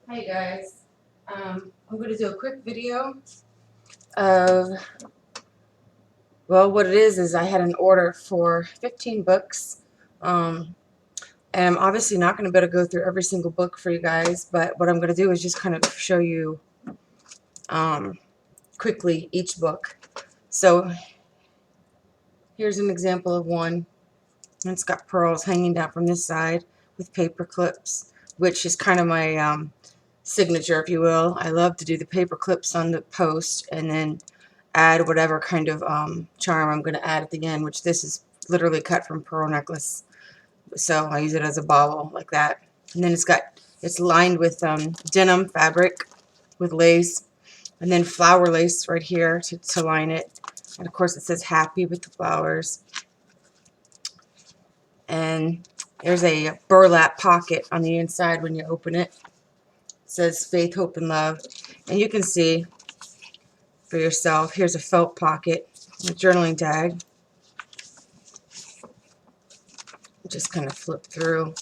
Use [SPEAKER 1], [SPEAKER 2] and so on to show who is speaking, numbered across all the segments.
[SPEAKER 1] Hi guys, I'm going to do a quick video of, well, what it is I had an order for 15 books, and I'm obviously not going to be able to go through every single book for you guys, but what I'm going to do is just kind of show you quickly each book. So here's an example of one. It's got pearls hanging down from this side with paper clips, which is kind of my signature, if you will. I love to do the paper clips on the post and then add whatever kind of charm I'm going to add at the end, which this is literally cut from pearl necklace. So I use it as a bauble like that. And then it's lined with denim fabric with lace, and then flower lace right here to line it. And of course it says happy with the flowers. And there's a burlap pocket on the inside when you open it. It says faith, hope, and love. And you can see for yourself, here's a felt pocket, a journaling tag. Just kind of flip through.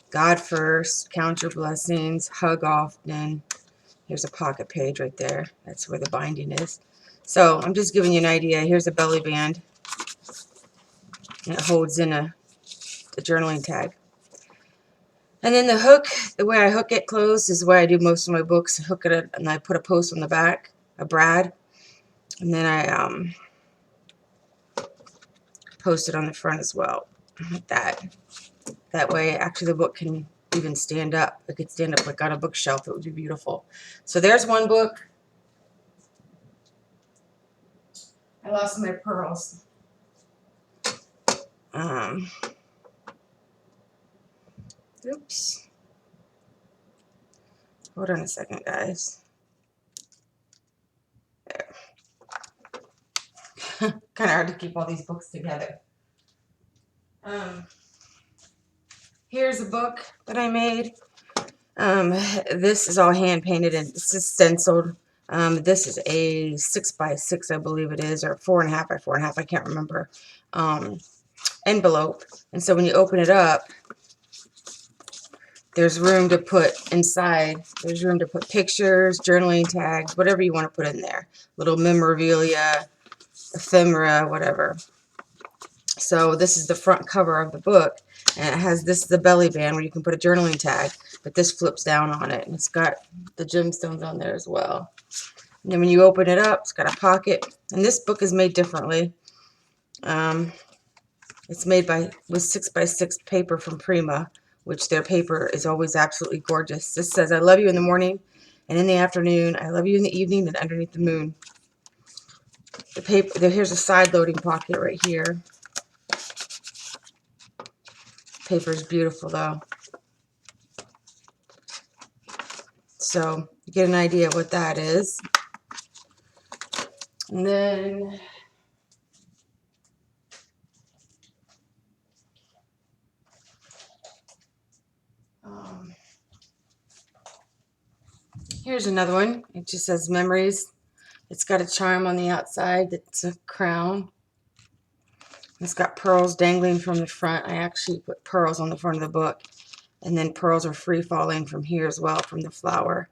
[SPEAKER 1] God first, count your blessings, hug often. Here's a pocket page right there. That's where the binding is. So I'm just giving you an idea. Here's a belly band. And it holds in a journaling tag. And then the hook, the way I hook it closed is the way I do most of my books. I hook it and I put a post on the back, a brad, and then I post it on the front as well, like that. That way, actually, the book can even stand up. It could stand up like on a bookshelf. It would be beautiful. So there's one book. I lost my pearls. Oops. Hold on a second, guys. There. Kind of hard to keep all these books together. Here's a book that I made. This is all hand painted and this is stenciled. This is a 6x6, I believe it is, or 4.5 by 4.5. I can't remember. Envelope. And so when you open it up, there's room to put inside. There's room to put pictures, journaling tags, whatever you want to put in there. Little memorabilia, ephemera, whatever. So this is the front cover of the book, and it has this is the belly band where you can put a journaling tag, but this flips down on it, and it's got the gemstones on there as well. And then when you open it up, it's got a pocket, and this book is made differently. It's made with 6x6 paper from Prima, which their paper is always absolutely gorgeous. This says, I love you in the morning and in the afternoon. I love you in the evening and underneath the moon. The paper, here's a side loading pocket right here. Paper is beautiful though. So you get an idea of what that is. And then here's another one. It just says memories. It's got a charm on the outside that's a crown. It's got pearls dangling from the front. I actually put pearls on the front of the book. And then pearls are free falling from here as well, from the flower.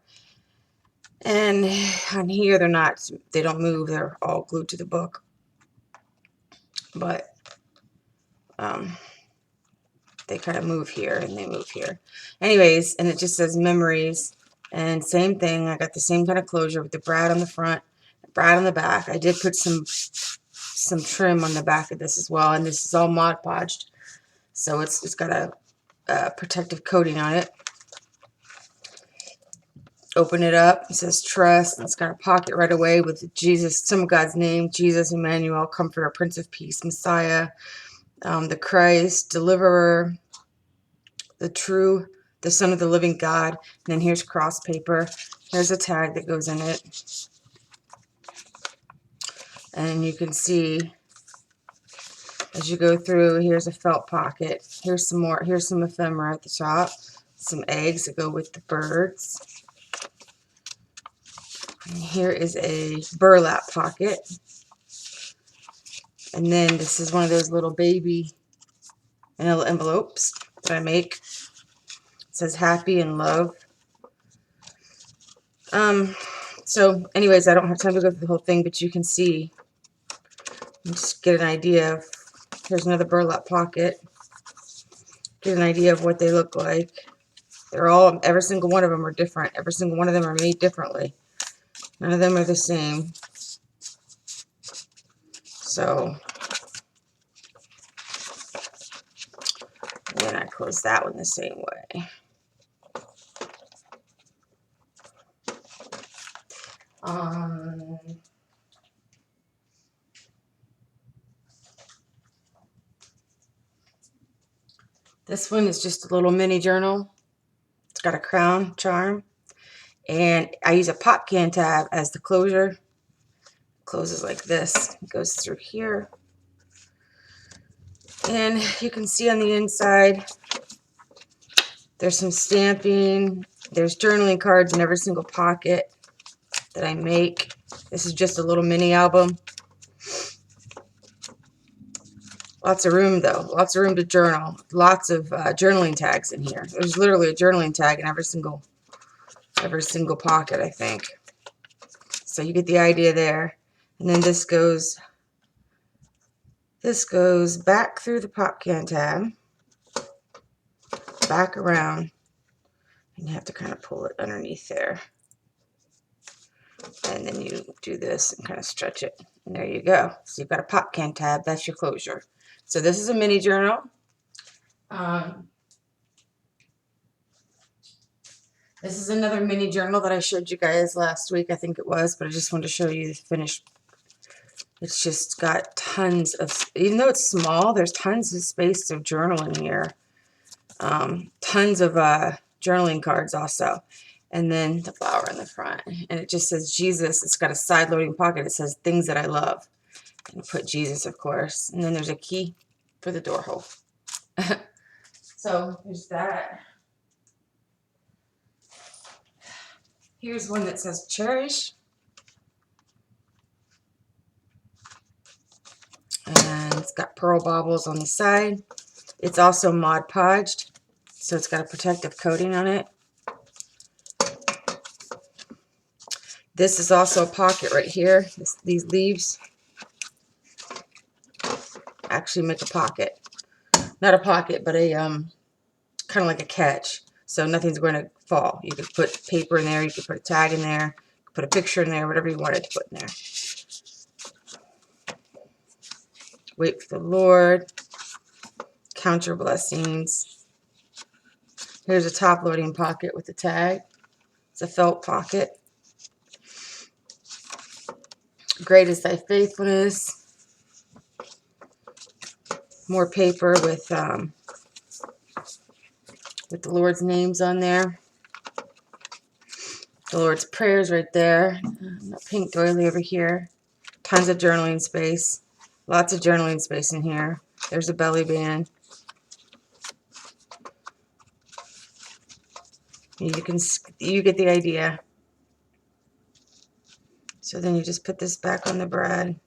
[SPEAKER 1] And on here they're not, they don't move. They're all glued to the book. But they kind of move here and they move here. Anyways, and it just says memories. And same thing. I got the same kind of closure with the brad on the front, brad on the back. I did put some trim on the back of this as well. And this is all Mod Podged. So it's got a protective coating on it. Open it up. It says trust. It's got a pocket right away with Jesus, some of God's name, Jesus, Emmanuel, Comforter, Prince of Peace, Messiah, the Christ, Deliverer, the Son of the Living God. And then here's cross paper. There's a tag that goes in it. And you can see as you go through, here's a felt pocket. Here's some more. Here's some ephemera at the top. Some eggs that go with the birds. And here is a burlap pocket. And then this is one of those little baby envelopes that I make. It says happy and love. So anyways, I don't have time to go through the whole thing, but you can see, just get an idea of, here's another burlap pocket. Get an idea of what they look like. They're all, every single one of them are different. Every single one of them are made differently. None of them are the same. So, and then I close that one the same way. This one is just a little mini journal. It's got a crown charm. And I use a pop can tab as the closure. It closes like this. It goes through here. And you can see on the inside, there's some stamping. There's journaling cards in every single pocket that I make. This is just a little mini album. Lots of room though. Lots of room to journal. Lots of journaling tags in here. There's literally a journaling tag in every single pocket, I think. So you get the idea there. And then this goes back through the pop can tab, back around, and you have to kind of pull it underneath there. And then you do this and kind of stretch it. And there you go. So you've got a pop can tab. That's your closure. So this is a mini journal. This is another mini journal that I showed you guys last week, I think it was, but I just wanted to show you the finished. It's just got tons of, even though it's small, there's tons of space to journal in here. Tons of journaling cards also. And then the flower in the front. And it just says Jesus. It's got a side loading pocket. It says things that I love. And put Jesus, of course. And then there's a key for the door hole. So there's that. Here's one that says cherish. And it's got pearl baubles on the side. It's also Mod Podged, so it's got a protective coating on it. This is also a pocket right here. These leaves actually make a pocket. Not a pocket, but a kind of like a catch. So nothing's going to fall. You could put paper in there. You could put a tag in there. Put a picture in there. Whatever you wanted to put in there. Wait for the Lord. Count your blessings. Here's a top loading pocket with a tag. It's a felt pocket. Great is thy faithfulness. More paper with the Lord's names on there. The Lord's prayers right there. A pink doily over here. Tons of journaling space. Lots of journaling space in here. There's a belly band. You get the idea. So then you just put this back on the brad.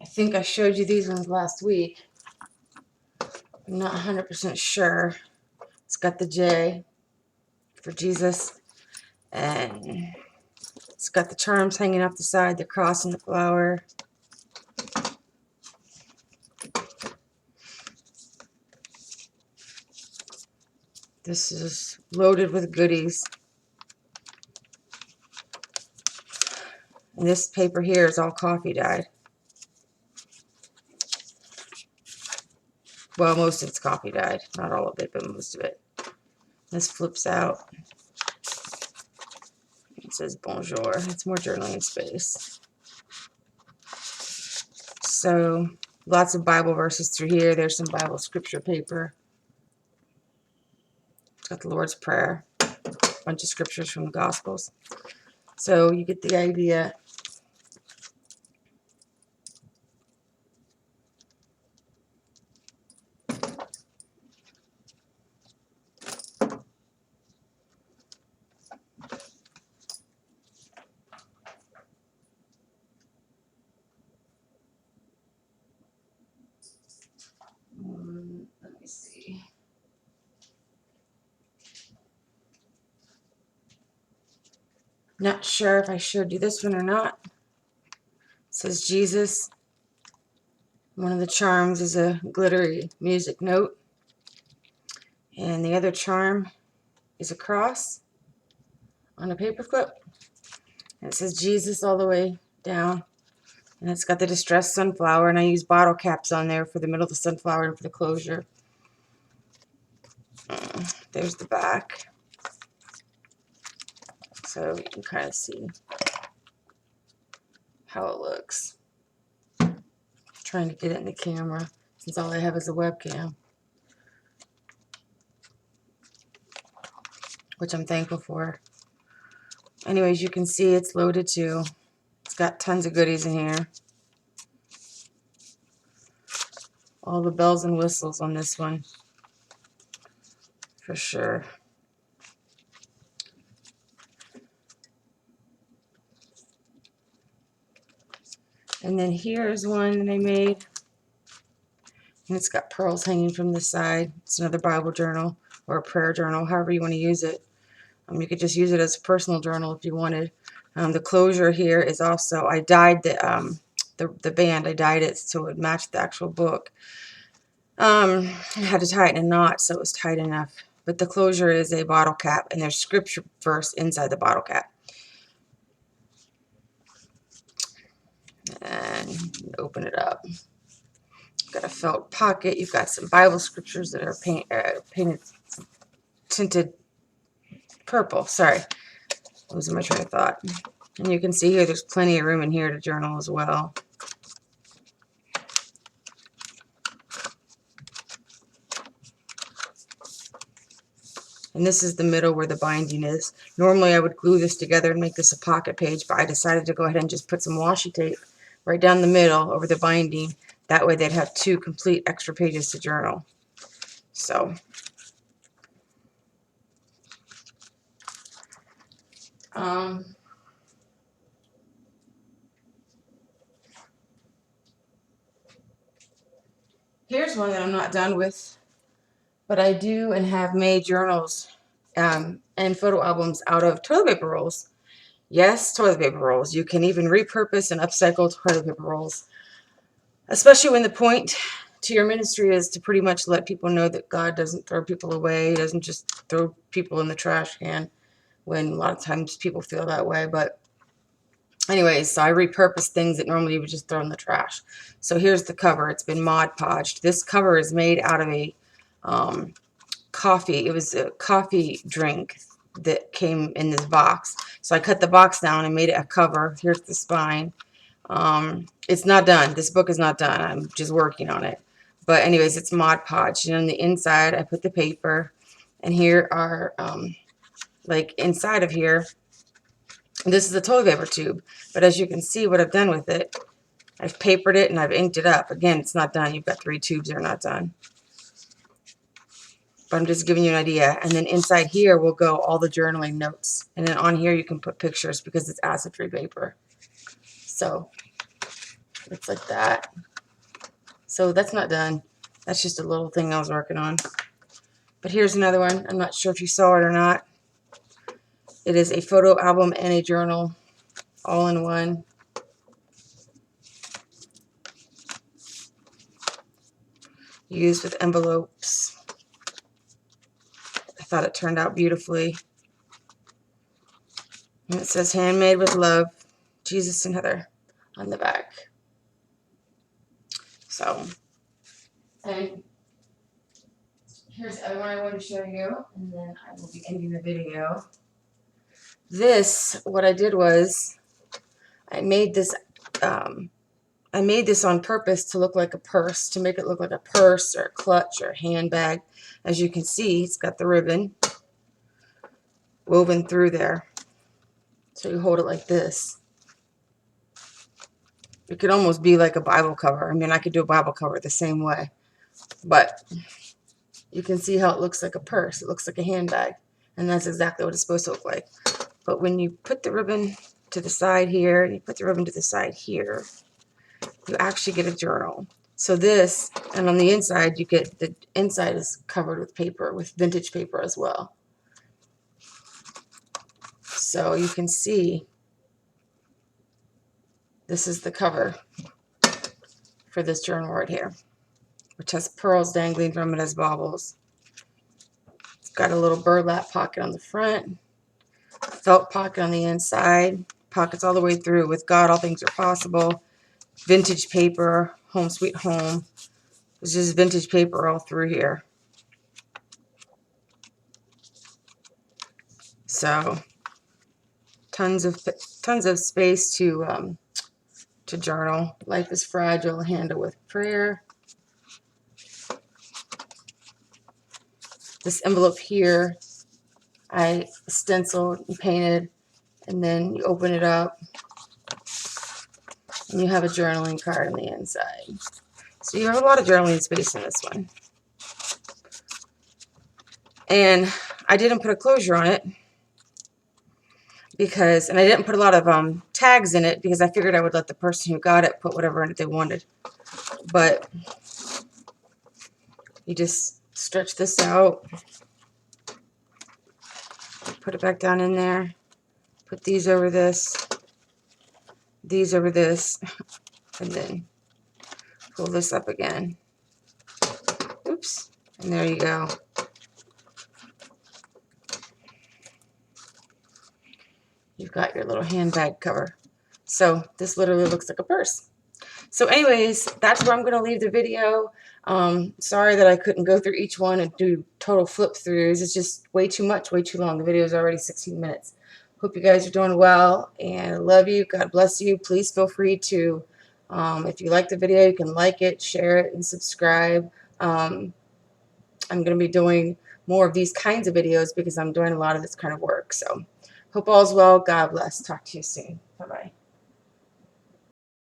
[SPEAKER 1] I think I showed you these ones last week. I'm not 100% sure. It's got the J for Jesus. And it's got the charms hanging off the side, the cross and the flower. This is loaded with goodies. And this paper here is all coffee dyed. Well, most of it's coffee dyed. Not all of it, but most of it. This flips out. It says bonjour. It's more journaling space. So, lots of Bible verses through here. There's some Bible scripture paper. It's got the Lord's Prayer. A bunch of scriptures from the Gospels. So, you get the idea. Not sure if I showed you this one or not. It says Jesus. One of the charms is a glittery music note. And the other charm is a cross on a paper clip. And it says Jesus all the way down. And it's got the distressed sunflower. And I use bottle caps on there for the middle of the sunflower and for the closure. There's the back. So you can kind of see how it looks. Trying to get it in the camera since all I have is a webcam, which I'm thankful for. Anyways, you can see it's loaded too. It's got tons of goodies in here. All the bells and whistles on this one, for sure. And then here's one that I made. And it's got pearls hanging from the side. It's another Bible journal or a prayer journal, however you want to use it. You could just use it as a personal journal if you wanted. The closure here is also, I dyed the band. I dyed it so it would match the actual book. I had to tie it in a knot so it was tight enough. But the closure is a bottle cap, and there's scripture verse inside the bottle cap. And open it up. Got a felt pocket. You've got some Bible scriptures that are painted, tinted purple. Sorry, losing my train of thought. And you can see here there's plenty of room in here to journal as well. And this is the middle where the binding is. Normally I would glue this together and make this a pocket page, but I decided to go ahead and just put some washi tape right down the middle over the binding. That way they'd have 2 complete extra pages to journal. So, here's one that I'm not done with, but I do and have made journals and photo albums out of toilet paper rolls. Yes, toilet paper rolls. You can even repurpose and upcycle toilet paper rolls. Especially when the point to your ministry is to pretty much let people know that God doesn't throw people away. He doesn't just throw people in the trash can, when a lot of times people feel that way. But anyways, so I repurpose things that normally you would just throw in the trash. So here's the cover. It's been Mod Podged. This cover is made out of a coffee. It was a coffee drink that came in this box. So I cut the box down and made it a cover. Here's the spine. It's not done. This book is not done. I'm just working on it. But anyways, it's Mod Podge. And on the inside, I put the paper. And here are, like inside of here, this is the toilet paper tube. But as you can see what I've done with it, I've papered it and I've inked it up. Again, it's not done. You've got 3 tubes that are not done. But I'm just giving you an idea. And then inside here will go all the journaling notes. And then on here you can put pictures because it's acid-free paper. So it's like that. So that's not done. That's just a little thing I was working on. But here's another one. I'm not sure if you saw it or not. It is a photo album and a journal all in one. Used with envelopes. I thought it turned out beautifully. And it says handmade with love, Jesus and Heather on the back. So, and here's the other one I want to show you, and then I will be ending the video. This, what I did was, I made this on purpose to look like a purse, to make it look like a purse or a clutch or a handbag. As you can see, it's got the ribbon woven through there. So you hold it like this. It could almost be like a Bible cover. I mean, I could do a Bible cover the same way. But you can see how it looks like a purse. It looks like a handbag. And that's exactly what it's supposed to look like. But when you put the ribbon to the side here, and you put the ribbon to the side here, you actually get a journal. So this, and on the inside, you get, the inside is covered with paper, with vintage paper as well. So you can see this is the cover for this journal right here, which has pearls dangling from it as baubles. It's got a little burlap pocket on the front, felt pocket on the inside, pockets all the way through. With God, all things are possible. Vintage paper, home sweet home. There's just vintage paper all through here. So tons of space to journal. Life is fragile. Handle with prayer. This envelope here, I stenciled and painted, and then you open it up, and you have a journaling card on the inside. So you have a lot of journaling space in this one. And I didn't put a closure on it because, and I didn't put a lot of tags in it because I figured I would let the person who got it put whatever in it they wanted. But you just stretch this out, put it back down in there, put these over this, and then pull this up again. Oops. And there you go. You've got your little handbag cover. So this literally looks like a purse. So anyways, that's where I'm going to leave the video. Sorry that I couldn't go through each one and do total flip throughs. It's just way too much, way too long. The video is already 16 minutes. Hope you guys are doing well, and I love you. God bless you. Please feel free to, if you like the video, you can like it, share it, and subscribe. I'm going to be doing more of these kinds of videos because I'm doing a lot of this kind of work. So hope all's well. God bless. Talk to you soon. Bye-bye.